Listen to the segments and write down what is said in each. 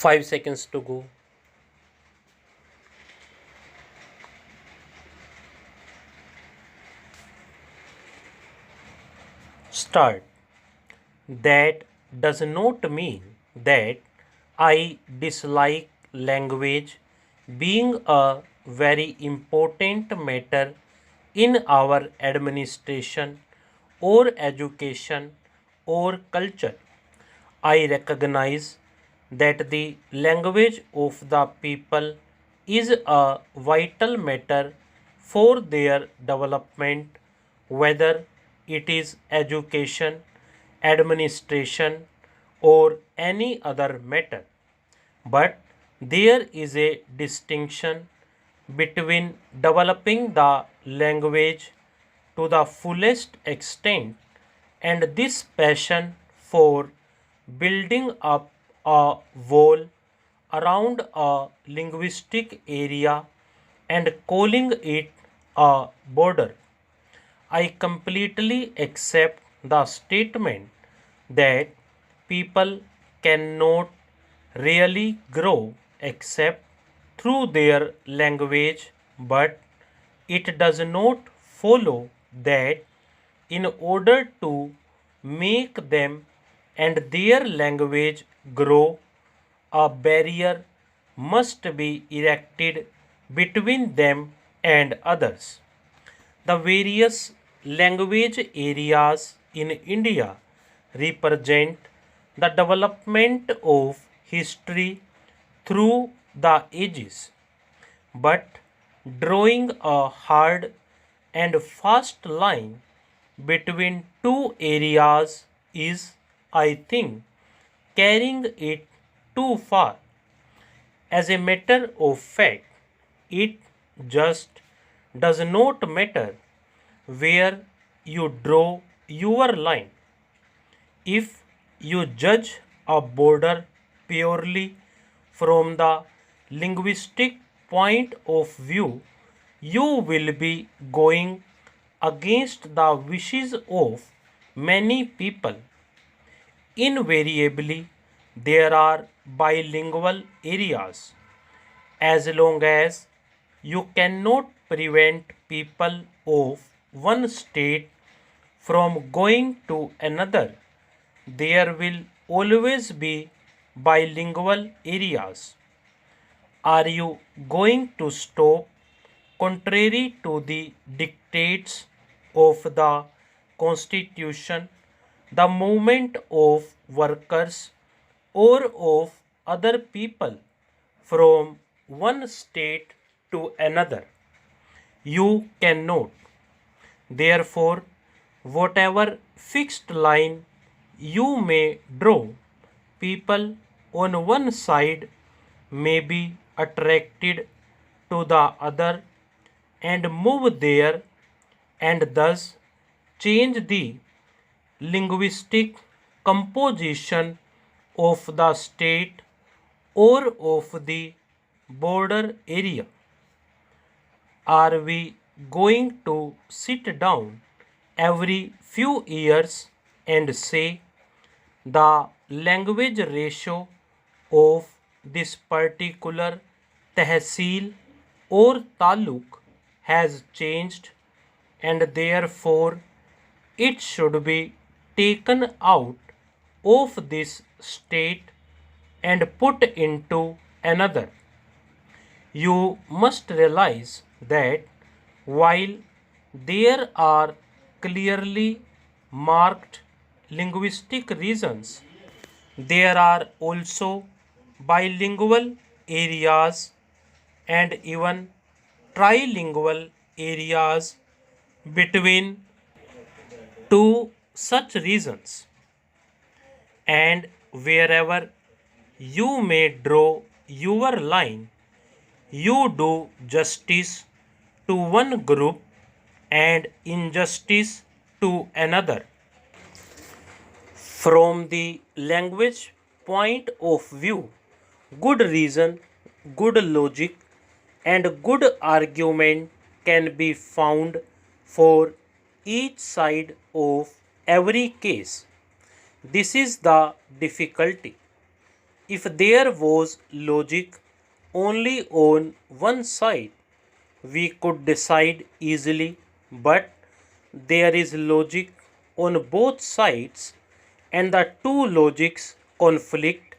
5 seconds to go. Start. That does not mean that I dislike language being a very important matter in our administration or education or culture. I recognize that the language of the people is a vital matter for their development, whether it is education, administration, or any other matter. But there is a distinction between developing the language to the fullest extent and this passion for building up a wall around a linguistic area and calling it a border. I completely accept the statement that people cannot really grow except through their language, but it does not follow that in order to make them and their language grow, a barrier must be erected between them and others. The various language areas in India represent the development of history through the ages, but drawing a hard and fast line between two areas is, I think, carrying it too far. As a matter of fact, it just does not matter where you draw your line. If you judge a border purely from the linguistic point of view, you will be going against the wishes of many people. Invariably, there are bilingual areas. As long as you cannot prevent people of one state from going to another, there will always be bilingual areas. Are you going to stop, contrary to the dictates of the Constitution, the movement of workers or of other people from one state to another? You cannot. Therefore, whatever fixed line you may draw, people on one side may be attracted to the other and move there and thus change the linguistic composition of the state or of the border area. Are we going to sit down every few years and say the language ratio of this particular tehsil or taluk has changed and therefore it should be taken out of this state and put into another? You must realize that while there are clearly marked linguistic reasons, there are also bilingual areas and even trilingual areas between two such reasons. And wherever you may draw your line, you do justice to one group and injustice to another. From the language point of view, good reason, good logic, and good argument can be found for each side of every case. This is the difficulty. If there was logic only on one side, we could decide easily, but there is logic on both sides, and the two logics conflict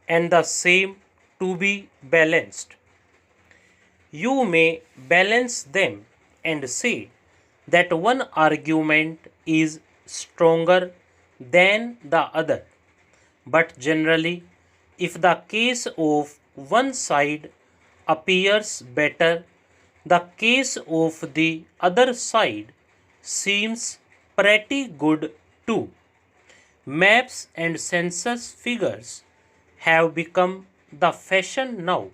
and the same to be balanced. You may balance them and say that one argument is stronger than the other. But generally, if the case of one side appears better, the case of the other side seems pretty good too. Maps and census figures have become the fashion now.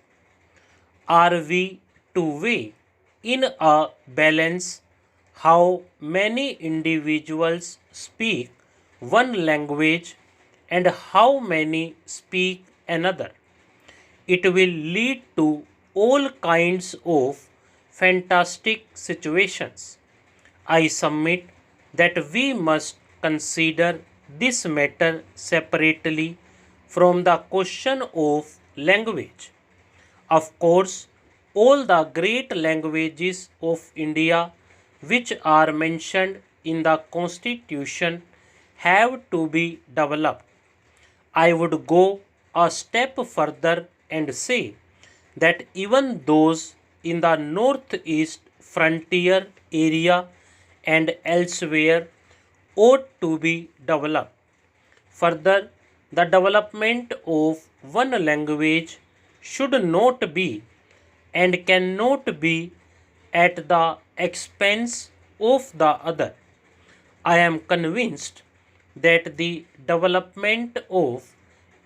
Are we to weigh in a balance how many individuals speak one language and how many speak another? It will lead to all kinds of fantastic situations. I submit that we must consider this matter separately from the question of language. Of course, all the great languages of India which are mentioned in the Constitution have to be developed. I would go a step further and say that even those in the northeast frontier area and elsewhere ought to be developed. Further, the development of one language should not be and cannot be at the expense of the other. I am convinced that the development of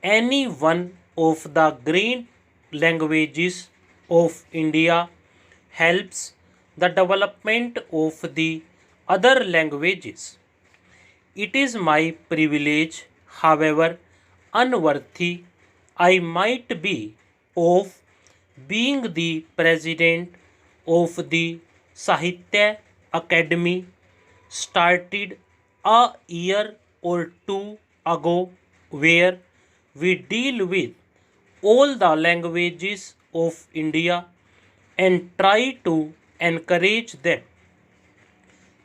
any one of the great languages of India helps the development of the other languages. It is my privilege, however unworthy I might be, of being the president of the Sahitya Academy, started a year or two ago, where we deal with all the languages of India and try to encourage them.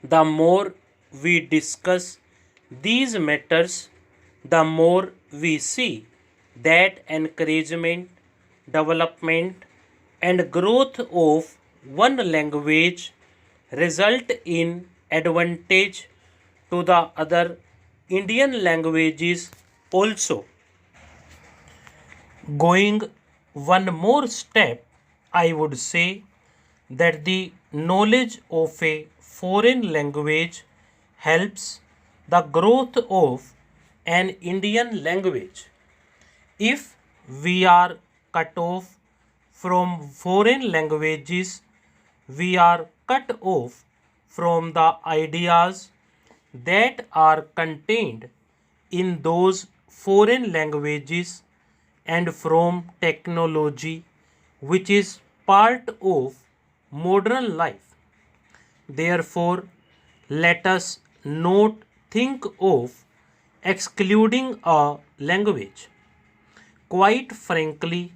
The more we discuss these matters, the more we see that encouragement, development, and growth of one language result in advantage to the other Indian languages also. Going one more step, I would say that the knowledge of a foreign language helps the growth of an Indian language. If we are cut off from foreign languages, we are cut off from the ideas that are contained in those foreign languages and from technology which is part of modern life. Therefore, let us not think of excluding a language. Quite frankly,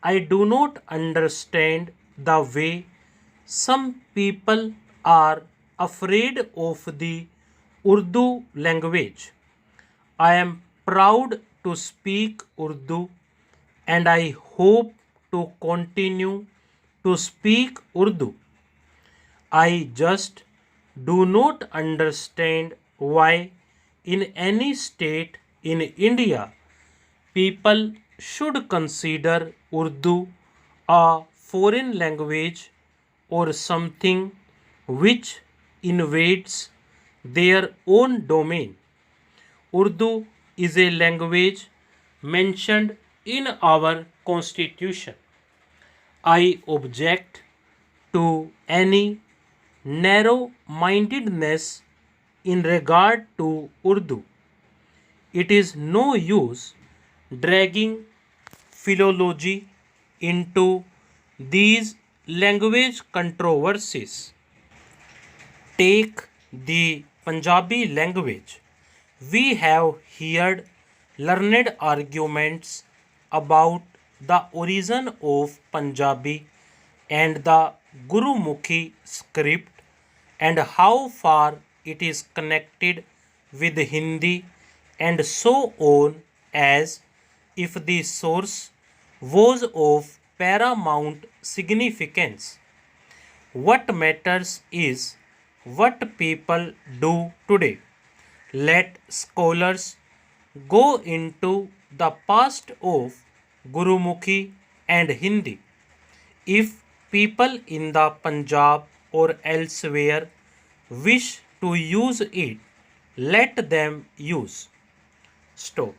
I do not understand the way some people are afraid of the Urdu language. I am proud to speak Urdu and I hope to continue to speak Urdu. I just do not understand why, in any state in India, people should consider Urdu a foreign language or something which invades their own domain. Urdu is a language mentioned in our constitution. I object to any narrow mindedness in regard to Urdu. It is no use dragging philology into these language controversies. Take the Punjabi language. We have heard learned arguments about the origin of Punjabi and the Gurumukhi script and how far it is connected with Hindi and so on, as if the source was of paramount significance. What matters is what people do today. Let scholars go into the past of Gurumukhi and Hindi. If people in the Punjab or elsewhere wish to use it, let them use. Stop.